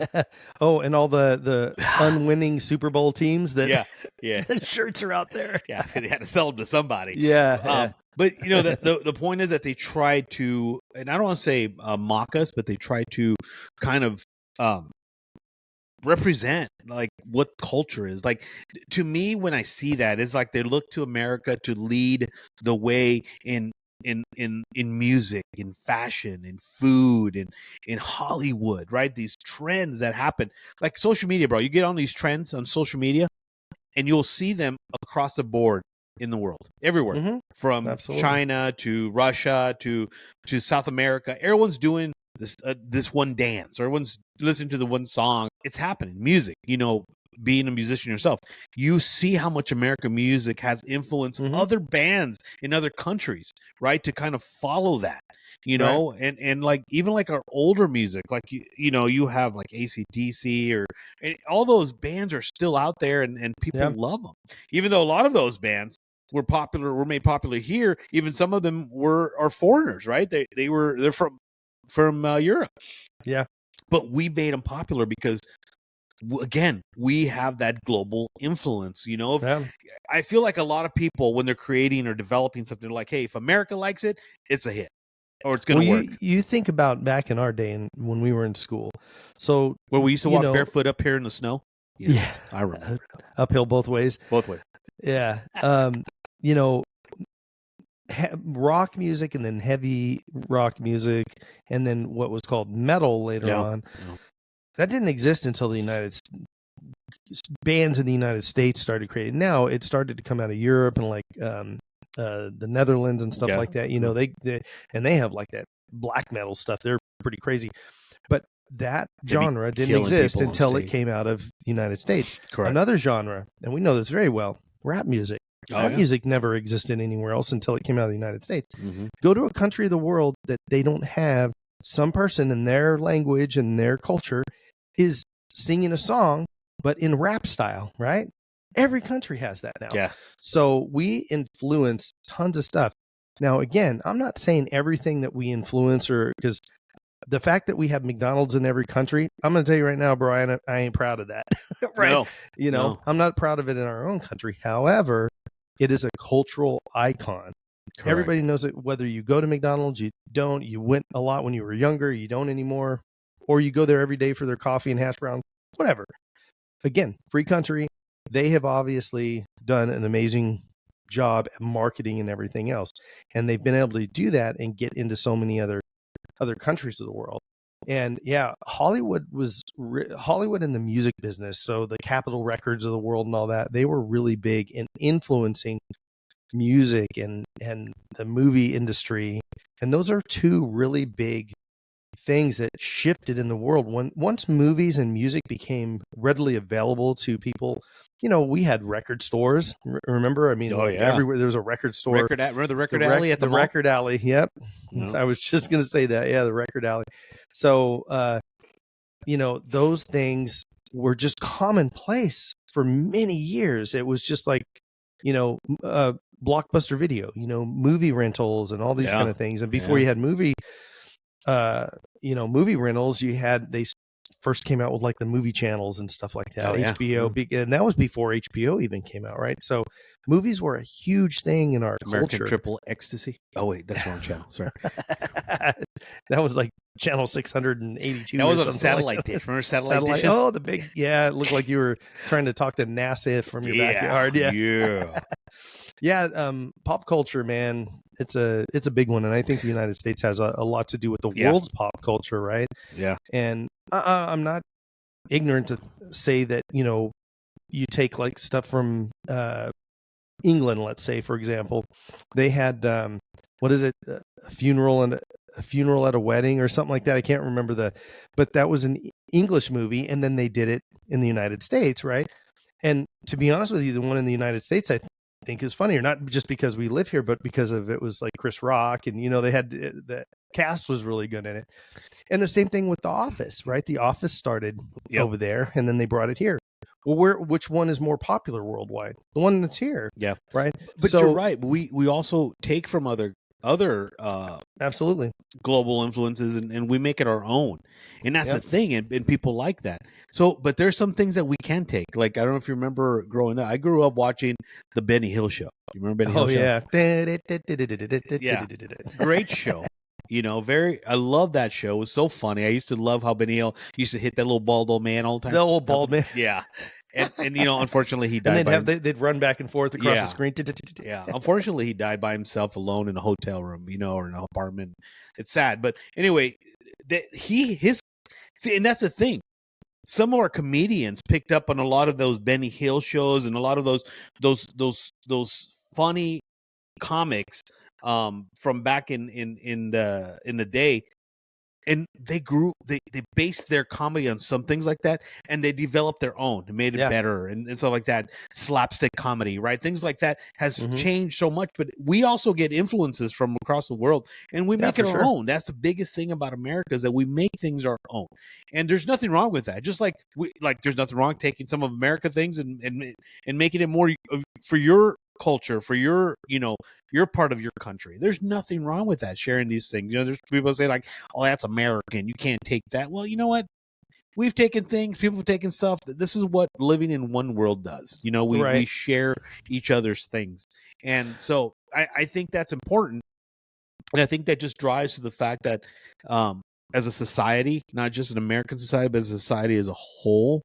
and all the unwinning Super Bowl teams that the shirts are out there. Yeah, they had to sell them to somebody. Yeah. But the point is that they try to, and I don't want to say mock us, but they try to kind of represent like what culture is. Like, to me, when I see that, it's like they look to America to lead the way in music, in fashion, in food, in Hollywood, right? These trends that happen, like social media, bro. You get on these trends on social media and you'll see them across the board in the world, everywhere, from China to Russia to South America. Everyone's doing this one dance, or everyone's listening to the one song. It's happening. Music, being a musician yourself, you see how much American music has influenced other bands in other countries, right? To kind of follow that, right. and like even like our older music, like you have like AC/DC and all those bands are still out there, and people love them, even though a lot of those bands were made popular here. Even some of them are foreigners, right? They're from Europe. Yeah. But we made them popular because, again, we have that global influence. I feel like a lot of people, when they're creating or developing something, they're like, hey, if America likes it, it's a hit, or it's going to work. You think about back in our day and when we were in school. So where we used to walk barefoot up here in the snow. Yes, yeah. I remember. Uphill both ways. Both ways. Yeah. Rock music, and then heavy rock music, and then what was called metal later on. Yeah. That didn't exist until the bands in the United States started creating. Now it started to come out of Europe and like the Netherlands and stuff like that. They have like that black metal stuff. They're pretty crazy, but that genre didn't exist until it came out of the United States. Correct. Another genre, and we know this very well, rap music. That music never existed anywhere else until it came out of the United States. Mm-hmm. Go to a country of the world that they don't have some person in their language and their culture is singing a song, but in rap style, right? Every country has that now. Yeah. So we influence tons of stuff. Now, again, I'm not saying everything that we influence, or because the fact that we have McDonald's in every country, I'm going to tell you right now, Brian, I ain't proud of that. Right? No, I'm not proud of it in our own country. However, it is a cultural icon. Correct. Everybody knows it, whether you go to McDonald's, you don't, you went a lot when you were younger, you don't anymore, or you go there every day for their coffee and hash browns, whatever. Again, free country. They have obviously done an amazing job at marketing and everything else. And they've been able to do that and get into so many other countries of the world. And yeah, Hollywood in the music business. So the Capitol Records of the world and all that, they were really big in influencing music and the movie industry. And those are two really big things that shifted in the world. Once movies and music became readily available to people, we had record stores. Remember? I mean, everywhere there was a record store. Remember the record alley at the mall? Record alley. Yep. No. I was just going to say that. Yeah, the record alley. So, those things were just commonplace for many years. It was just like, Blockbuster Video, movie rentals and all these kind of things. And before you had movie rentals, they first came out with like the movie channels and stuff like that. HBO, and that was before HBO even came out, right? So movies were a huge thing in our American culture. Triple Ecstasy. Oh wait, that's the wrong channel. Sorry. That was like channel 682. That was on satellite dish. Remember satellite dishes? Oh, the big, it looked like you were trying to talk to NASA from your backyard. Yeah. Pop culture, man, it's a big one. And I think the United States has a lot to do with the world's pop culture, right? Yeah. And I'm not ignorant to say that, you take like stuff from England, let's say, for example, they had, a funeral at a wedding or something like that. I can't remember but that was an English movie. And then they did it in the United States. Right. And to be honest with you, the one in the United States, I think is funnier, not just because we live here, but because of it was like Chris Rock and, they had the cast was really good in it. And the same thing with The Office, right? The Office started over there and then they brought it here. Well, which one is more popular worldwide? The one that's here. Yeah. Right. But you're right. We also take from other absolutely global influences and we make it our own. And that's the thing. And people like that. So, but there's some things that we can take. Like, I don't know if you remember growing up, I grew up watching the Benny Hill Show. You remember Benny Hill Show? Yeah. Great show. I love that show. It was so funny. I used to love how Benny Hill used to hit that little bald old man all the time. The old bald man. Yeah. And unfortunately he died. And they'd run back and forth across the screen. Yeah. Unfortunately he died by himself alone in a hotel room, or in an apartment. It's sad. But anyway, and that's the thing. Some of our comedians picked up on a lot of those Benny Hill shows and a lot of those funny comics from back in the day. And they based their comedy on some things like that, and they developed their own and made it better and stuff like that. Slapstick comedy, right? Things like that has changed so much, but we also get influences from across the world and we make it our own. That's the biggest thing about America, is that we make things our own. And there's nothing wrong with that. Just like there's nothing wrong taking some of America things and making it more for your culture, for your part of your country. There's nothing wrong with that, sharing these things. There's people say like, oh, that's American, you can't take that. Well, you know what, we've taken things, people have taken stuff. This is what living in one world does. We share each other's things. And so I think that's important. And I think that just drives to the fact that as a society, not just an American society, but as a society as a whole,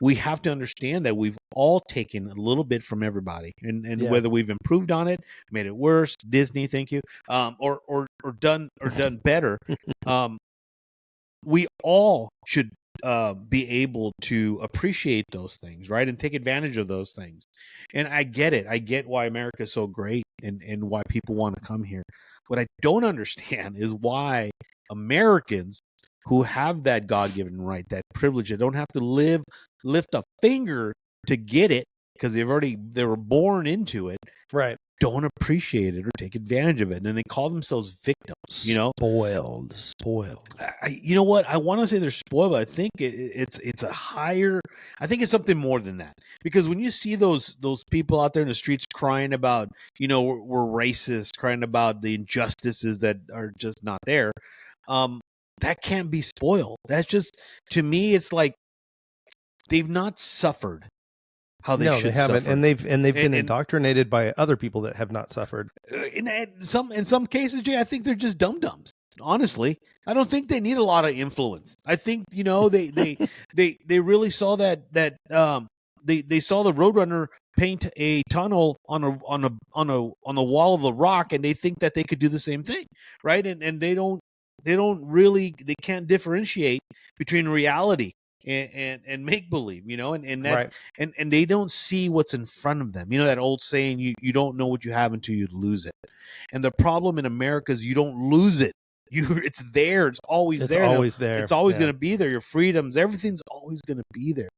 we have to understand that we've all taken a little bit from everybody, and whether we've improved on it, made it worse, Disney, thank you, or done better, we all should be able to appreciate those things, right, and take advantage of those things. And I get it. I get why America is so great and why people want to come here. What I don't understand is why Americans who have that God-given right, that privilege, that don't have to lift a finger to get it, because they were born into it, Right. don't appreciate it or take advantage of it, and they call themselves victims. Spoiled. You know what? I want to say they're spoiled, but I think it's a higher. I think it's something more than that, because when you see those people out there in the streets crying about, we're racist, crying about the injustices that are just not there, that can't be spoiled. That's just, to me, it's like they've not suffered how they should they haven't, suffer. and they've been indoctrinated by other people that have not suffered. In some cases, Jay, I think they're just dum-dums. Honestly, I don't think they need a lot of influence. I think they really saw that they saw the Roadrunner paint a tunnel on the wall of the Rock, and they think that they could do the same thing, right? And they can't differentiate between reality and make believe, and that, Right. and they don't see what's in front of them. That old saying, you don't know what you have until you lose it. And the problem in America is you don't lose it. It's there. It's always there. It's always going to be there. Your freedoms, everything's always going to be there.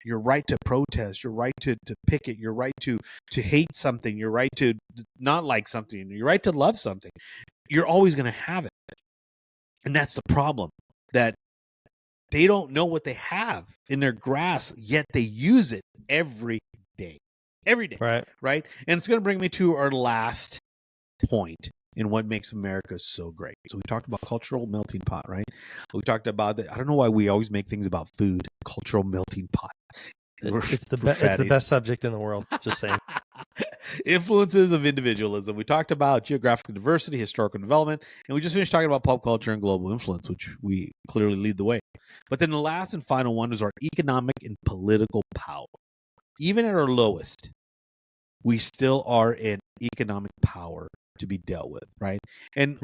Your right to protest, your right to picket, your right to hate something, your right to not like something, your right to love something. You're always going to have it. And that's the problem, that they don't know what they have in their grasp, yet they use it every day. Every day. Right? And it's going to bring me to our last point in what makes America so great. So we talked about cultural melting pot, right? We talked about I don't know why we always make things about food, cultural melting pot. It's the best subject in the world. Just saying. Influences of individualism. We talked about geographical diversity, historical development, and we just finished talking about pop culture and global influence, which we clearly lead the way. But then the last and final one is our economic and political power. Even at our lowest, we still are in economic power to be dealt with, right? And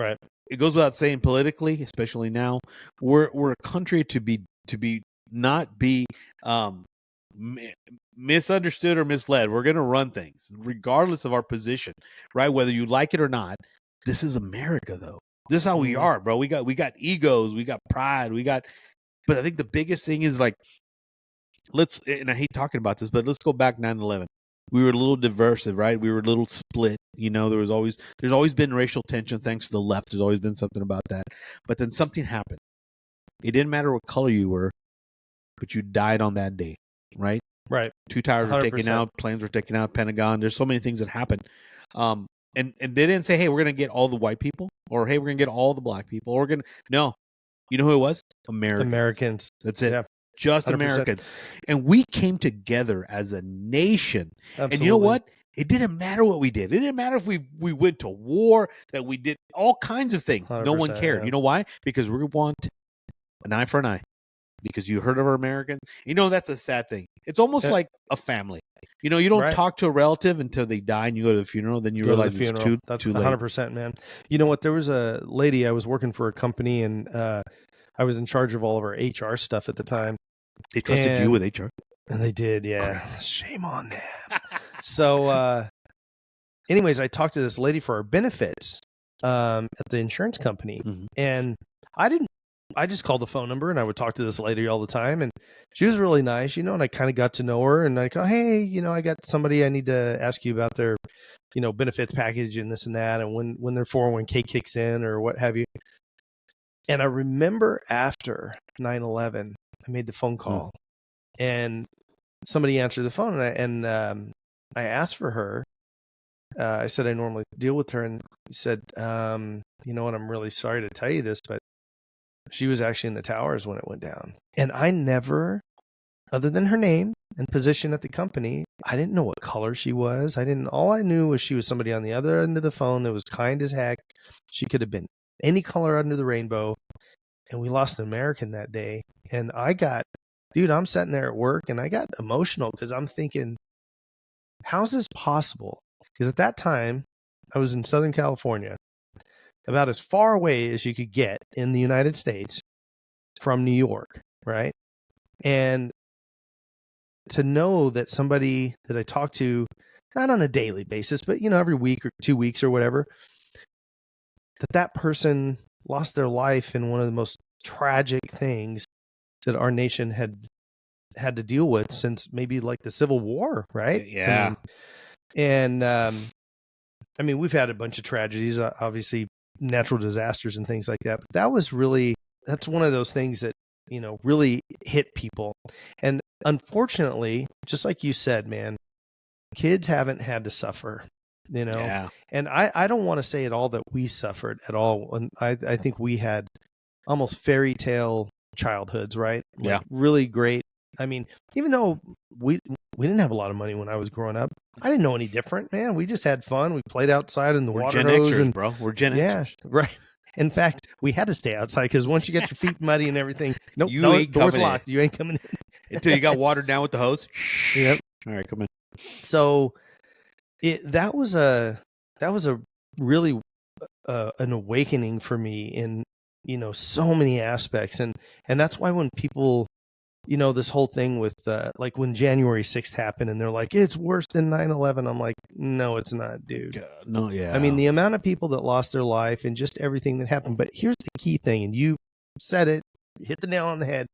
it goes without saying, politically, especially now, we're a country to be not be misunderstood or misled. We're going to run things regardless of our position, right? Whether you like it or not. This is America, though. This is how we are, bro. We got egos, we got pride, but I think the biggest thing is, like, and I hate talking about this, but let's go back 9/11. We were a little diverse, right? We were a little split. There's always been racial tension thanks to the left. There's always been something about that. But then something happened. It didn't matter what color you were, but you died on that day, right? Right. 2 towers were 100%. taken out, planes were taken out, Pentagon. There's so many things that happened. And they didn't say, hey, we're going to get all the white people, or hey, we're going to get all the black people, or no. You know who it was? Americans. That's it. Yeah. Just 100%. Americans. And we came together as a nation. Absolutely. And you know what? It didn't matter what we did. It didn't matter if we went to war, that we did all kinds of things. No one cared. Yeah. You know why? Because we want an eye for an eye. Because you heard of our Americans. That's a sad thing. It's almost like a family. You don't talk to a relative until they die and you go to the funeral. Then you realize it's too late. That's 100%, man. You know what? There was a lady, I was working for a company, and I was in charge of all of our HR stuff at the time. They trusted you with HR? And they did, yeah. Crazy. Shame on them. So anyways, I talked to this lady for our benefits at the insurance company. Mm-hmm. And I just called the phone number, and I would talk to this lady all the time, and she was really nice, and I kind of got to know her, and I go, hey, I got somebody I need to ask you about their, benefits package and this and that, and when their 401k kicks in or what have you. And I remember after 9/11, I made the phone call, and somebody answered the phone, and I asked for her. I said I normally deal with her, and he said, you know what, I'm really sorry to tell you this, but she was actually in the towers when it went down. And I never, other than her name and position at the company, I didn't know what color she was. All I knew was she was somebody on the other end of the phone that was kind as heck. She could have been any color under the rainbow. And we lost an American that day. And I'm sitting there at work, and I got emotional because I'm thinking, how's this possible? Because at that time, I was in Southern California, about as far away as you could get in the United States from New York, right? And to know that somebody that I talk to, not on a daily basis, but, every week or 2 weeks or whatever, that person lost their life in one of the most tragic things that our nation had had to deal with since maybe like the Civil War, right? Yeah. I mean, we've had a bunch of tragedies, obviously natural disasters and things like that. But that's one of those things that, really hit people. And unfortunately, just like you said, man, kids haven't had to suffer, Yeah. and I don't want to say at all that we suffered at all. And I think we had almost fairy tale childhoods, right? Yeah. Really great. I mean, even though we didn't have a lot of money when I was growing up, I didn't know any different, man. We just had fun. We played outside in the We're water Gen hose, Xers, and bro. We're Gen yeah, Xers. right. In fact, we had to stay outside because once you get your feet muddy and everything, nope, You no, ain't door's coming in. locked. You ain't coming in Until you got watered down with the hose. Yep. All right, come in. So that was a really an awakening for me in so many aspects, and that's why when people this whole thing with like when January 6th happened and they're like it's worse than 9/11, I'm like, no, it's not, dude. God, no, yeah. I mean, the amount of people that lost their life and just everything that happened. But here's the key thing, and you said it, hit the nail on the head,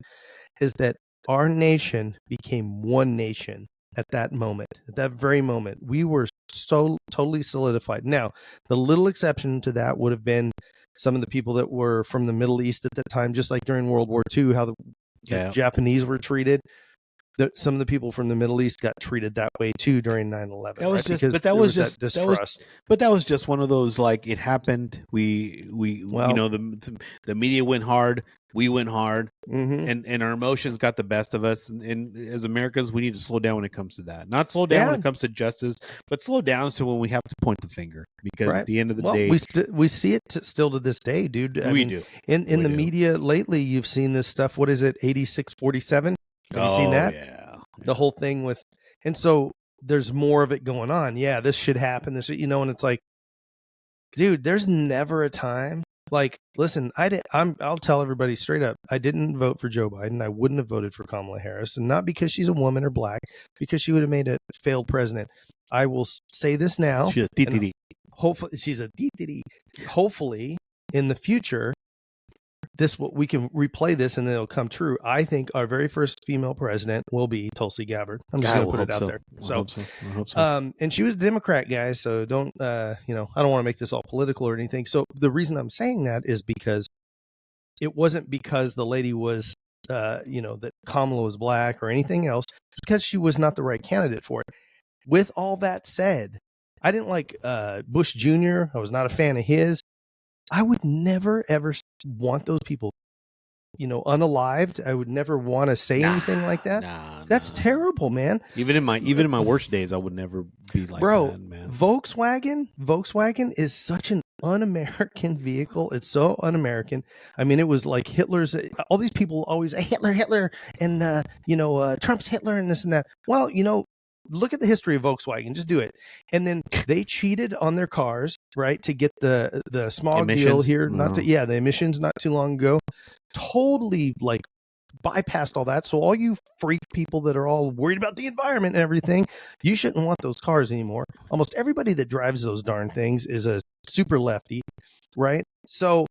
is that our nation became one nation at that moment. At that very moment, we were so totally solidified. Now, the little exception to that would have been some of the people that were from the Middle East at that time, just like during World War II, how the Japanese were treated. Some of the people from the Middle East got treated that way too during 9/11. That was right? just, because but that was just that distrust. that was just one of those, like, it happened. The media went hard. We went hard, and our emotions got the best of us. And as Americans, we need to slow down when it comes to that. Not slow down when it comes to justice, but slow down to when we have to point the finger. Because at the end of the day, we see it still to this day, dude. I mean, do. In the media lately. You've seen this stuff. What is it? 86-47. Have you seen that? Yeah. The whole thing with, and so there's more of it going on. Yeah, this should happen. This, and it's like, dude, there's never a time. Like, listen, I'll tell everybody straight up, I didn't vote for Joe Biden. I wouldn't have voted for Kamala Harris, and not because she's a woman or black, because she would have made a failed president. I will say this now. She's a DTD. Hopefully, she's a DTD. Hopefully, in the future, we can replay this and it'll come true. I think our very first female president will be Tulsi Gabbard. I'm just going to put it out there. I hope so. And she was a Democrat, guys. So don't, I don't want to make this all political or anything. So the reason I'm saying that is because it wasn't because the lady was, that Kamala was black or anything else, because she was not the right candidate for it. With all that said, I didn't like Bush Jr. I was not a fan of his. I would never, ever want those people, unalived. I would never want to say anything like that. That's terrible, man. Even in my worst days, I would never be like that, man. Volkswagen is such an un-American vehicle. It's so un-American. I mean, it was like Hitler's. All these people always Hitler, and Trump's Hitler and this and that. Well, look at the history of Volkswagen. Just do it. And then they cheated on their cars, right, to get the smog deal here. The emissions not too long ago. Totally like bypassed all that. So all you freak people that are all worried about the environment and everything, you shouldn't want those cars anymore. Almost everybody that drives those darn things is a super lefty, right? So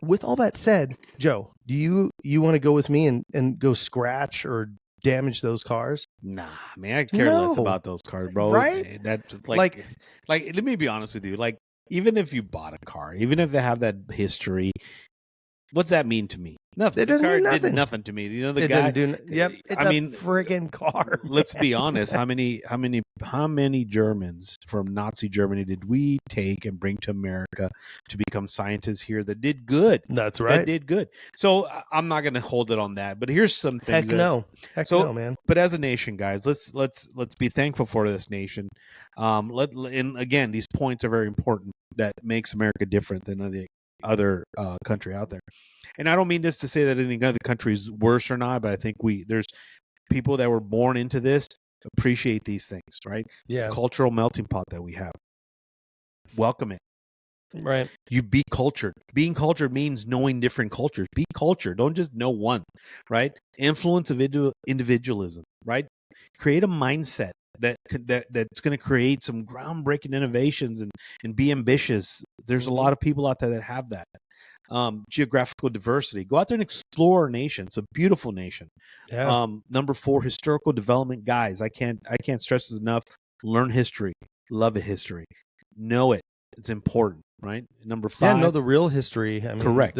with all that said, Joe, do you want to go with me and go scratch or damage those cars? Nah, man, I care less about those cars, bro. Right? That's like let me be honest with you. Like, even if you bought a car, even if they have that history, what's that mean to me? Nothing. It doesn't mean nothing. Did nothing to me. The guy. It's a friggin' car. Let's be honest. How many Germans from Nazi Germany did we take and bring to America to become scientists here that did good? That's right. That did good. So I'm not going to hold it on that. But here's some things. Heck no, man. But as a nation, guys, let's be thankful for this nation. And again, these points are very important. That makes America different than the other country out there. And I don't mean this to say that any other country is worse or not, but I think there's people that were born into this appreciate these things, right? Yeah. The cultural melting pot that we have. Welcome it. Right. You be cultured. Being cultured means knowing different cultures. Be cultured. Don't just know one, right? Influence of individualism, right? Create a mindset that's going to create some groundbreaking innovations and be ambitious. There's a lot of people out there that have that. geographical diversity. Go out there and explore our nation. It's a beautiful nation. Yeah. Number 4, historical development. Guys, I can't stress this enough. Learn history. Love a history. Know it. It's important, right? Number 5. Yeah, know the real history. I mean, correct.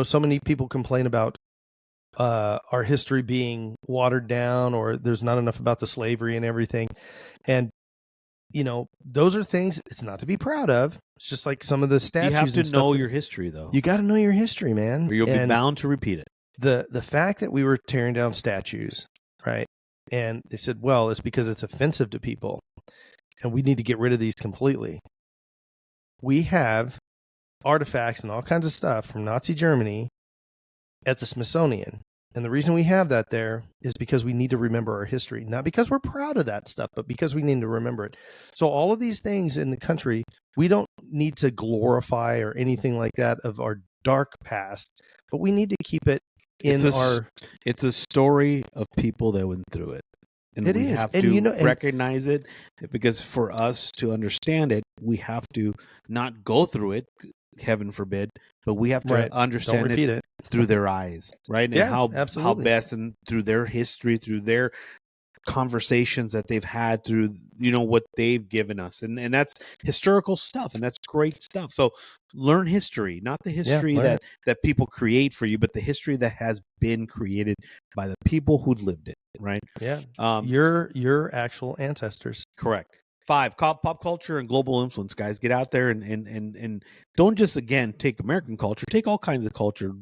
So many people complain about our history being watered down, or there's not enough about the slavery and everything. And, those are things it's not to be proud of. It's just like some of the statues. You have to and know stuff your history, though. You got to know your history, man. Or you'll be bound to repeat it. The fact that we were tearing down statues, right? And they said, well, it's because it's offensive to people, and we need to get rid of these completely. We have artifacts and all kinds of stuff from Nazi Germany at the Smithsonian. And the reason we have that there is because we need to remember our history, not because we're proud of that stuff, but because we need to remember it. So all of these things in the country, we don't need to glorify or anything like that of our dark past, but we need to keep it in It's a story of people that went through it. And we have to recognize it, because for us to understand it, we have to not go through it, heaven forbid, but we have to understand it through their eyes, right? And how best, and through their history, through their conversations that they've had, through what they've given us, and that's historical stuff, and that's great stuff. So learn history, not the history that people create for you, but the history that has been created by the people who lived it, right? Your actual ancestors. Correct. 5, pop culture and global influence. Guys, get out there and don't just, again, take American culture, take all kinds of culture.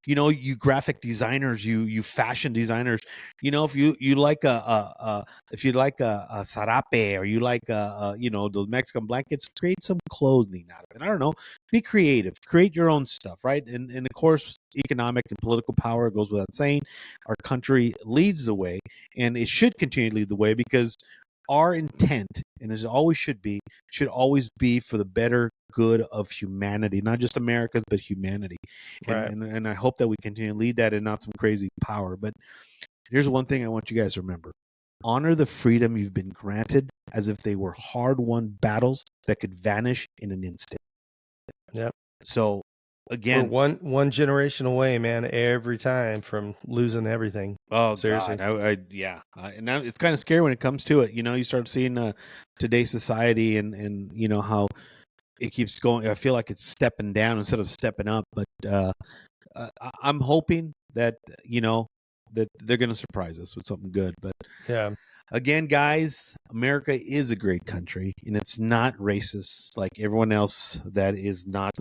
You graphic designers, you fashion designers, if you like a sarape, or you like those Mexican blankets, create some clothing out of it. I don't know, be creative, create your own stuff, right? And of course, economic and political power goes without saying. Our country leads the way, and it should continue to lead the way, because our intent, and as it always should always be for the better good of humanity, not just America's, but humanity. Right. And I hope that we continue to lead that, and not some crazy power. But here's one thing I want you guys to remember: honor the freedom you've been granted as if they were hard-won battles that could vanish in an instant. Yep. So again, we're one generation away, man, every time from losing everything. Oh, seriously. God. And now it's kind of scary when it comes to it. You start seeing today's society, and how it keeps going. I feel like it's stepping down instead of stepping up. But I'm hoping that that they're going to surprise us with something good. But yeah, again, guys, America is a great country, and it's not racist like everyone else that is not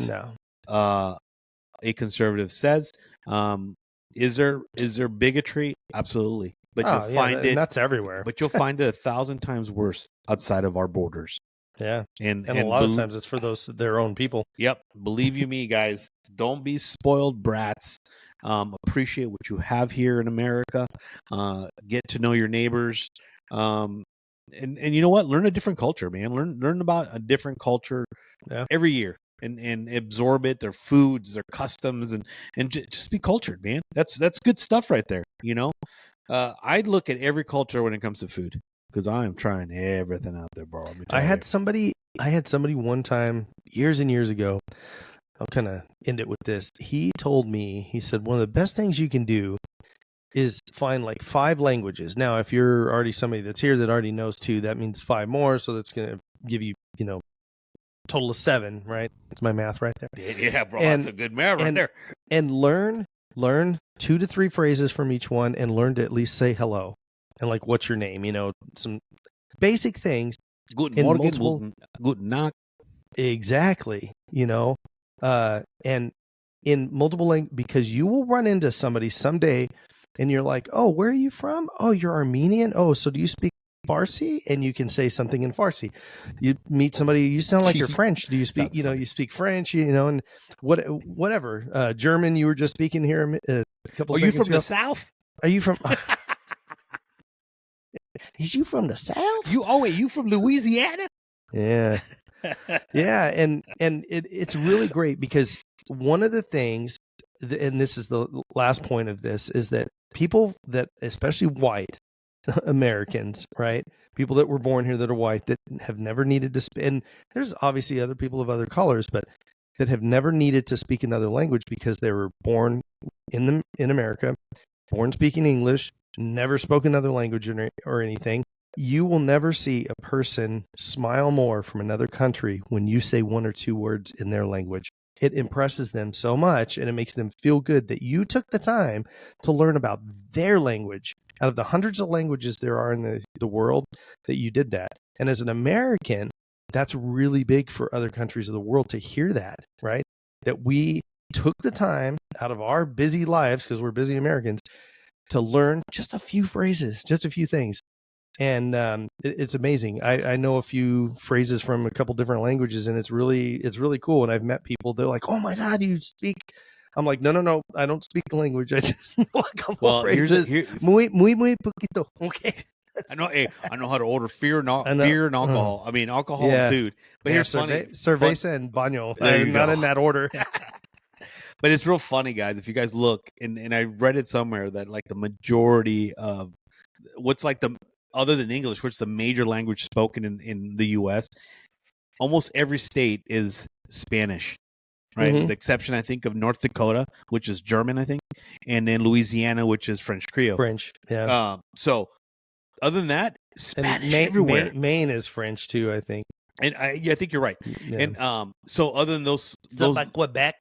a conservative says. Is there bigotry? Absolutely. But you'll find it, and that's everywhere. But you'll find it 1,000 times worse outside of our borders. Yeah. And a lot of times it's for their own people. Yep. Believe you me, guys, don't be spoiled brats. Appreciate what you have here in America. Get to know your neighbors. And you know what? Learn a different culture, man. Learn about a different culture every year. And absorb it, their foods, their customs, and just be cultured, man. That's good stuff right there. I'd look at every culture when it comes to food, because I am trying everything out there, bro. I had somebody one time years and years ago. I'll kind of end it with this. He told me, he said, one of the best things you can do is find like 5 languages. Now, if you're already somebody that's here that already knows 2, that means 5 more. So that's going to give you, total of 7, right? That's my math right there. Yeah, bro, that's a good math right there. And learn 2 to 3 phrases from each one, and learn to at least say hello and like, what's your name? Some basic things. Guten Morgen, guten Nacht. Exactly. And in multiple languages, because you will run into somebody someday, and you're like, oh, where are you from? Oh, you're Armenian. Oh, so do you speak Farsi? And you can say something in Farsi. You meet somebody, you sound like you're French. Do you speak, you speak French, and whatever. German, you were just speaking here a couple seconds ago. Are you from the South? Are you from... Is you from the South? You from Louisiana? Yeah. Yeah. And it's really great, because one of the things, and this is the last point of this, is that people that, especially white Americans, right? People that were born here that are white, that have never needed to and there's obviously other people of other colors, but that have never needed to speak another language because they were born in America, born speaking English, never spoke another language or anything. You will never see a person smile more from another country when you say one or two words in their language. It impresses them so much, and it makes them feel good that you took the time to learn about their language. Out of the hundreds of languages there are in the world, that you did that. And as an American, that's really big for other countries of the world to hear that, right? That we took the time out of our busy lives, because we're busy Americans, to learn just a few phrases, just a few things. And it's amazing. I know a few phrases from a couple different languages, and it's really cool. And I've met people, they're like, "Oh my God, you speak." I'm like, no, I don't speak the language. I just know a couple phrases. Muy poquito. Okay. I know how to order beer and alcohol. I mean, alcohol and food. But here's funny. Cerveza and baño. I'm not in that order. But it's real funny, guys. If you guys look, and I read it somewhere that like the majority of what's like other than English, which is the major language spoken in the U.S., almost every state is Spanish, right? With the exception, I think, of North Dakota, which is German, I think, and then Louisiana, which is French Creole. French, yeah. So other than that, Spanish everywhere. Maine is French too, I think. And I think you're right. Yeah. And so other than those like Quebec,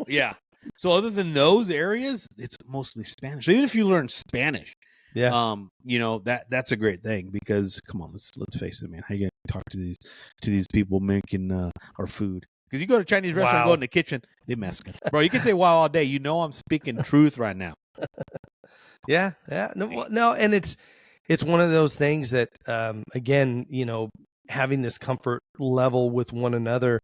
yeah. So other than those areas, it's mostly Spanish. So even if you learn Spanish, that's a great thing, because come on, let's face it, man. How you gonna talk to these people making our food? Because you go to a Chinese restaurant, go in the kitchen, they mezcla. Bro, you can say wow all day. You know I'm speaking truth right now. Yeah. No, and it's one of those things that again, having this comfort level with one another.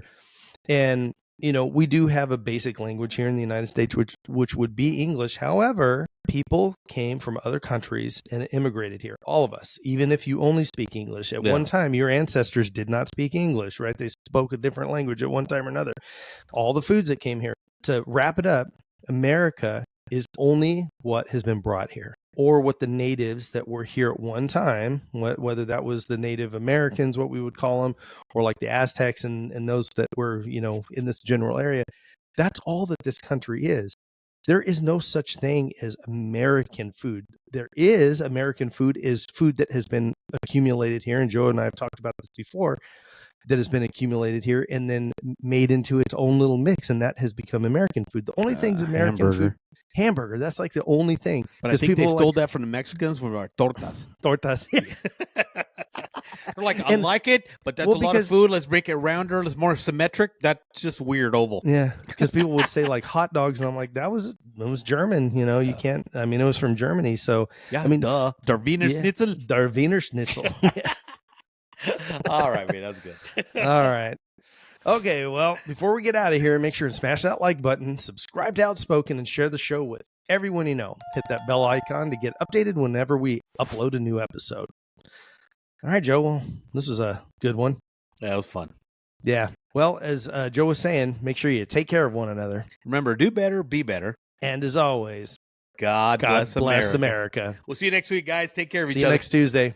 And we do have a basic language here in the United States, which would be English. However, people came from other countries and immigrated here. All of us, even if you only speak English. At one time, your ancestors did not speak English, right? They spoke a different language at one time or another. All the foods that came here. To wrap it up, America is only what has been brought here, or what the natives that were here at one time, whether that was the Native Americans, what we would call them, or like the Aztecs and those that were, in this general area. That's all that this country is. There is no such thing as American food. There is American food is food that has been accumulated here. And Joe and I have talked about this before, that has been accumulated here and then made into its own little mix. And that has become American food. The only thing's American food. Hamburger. That's like the only thing. But I think they stole that from the Mexicans with our tortas. Tortas. They're like, I like it, but that's a lot of food. Let's make it rounder. Let's more symmetric. That's just weird oval. Yeah, because people would say like hot dogs, and I'm like, it was German. You can't. I mean, it was from Germany. So yeah, I mean, Der Wiener Schnitzel. Der Wiener Schnitzel. All right, man, that's good. All right. Okay, well, before we get out of here, make sure and smash that like button, subscribe to Outspoken, and share the show with everyone you know. Hit that bell icon to get updated whenever we upload a new episode. All right, Joe. Well, this was a good one. Yeah, it was fun. Yeah. Well, as Joe was saying, make sure you take care of one another. Remember, do better, be better. And as always, God bless America. We'll see you next week, guys. Take care of each other. See you next Tuesday.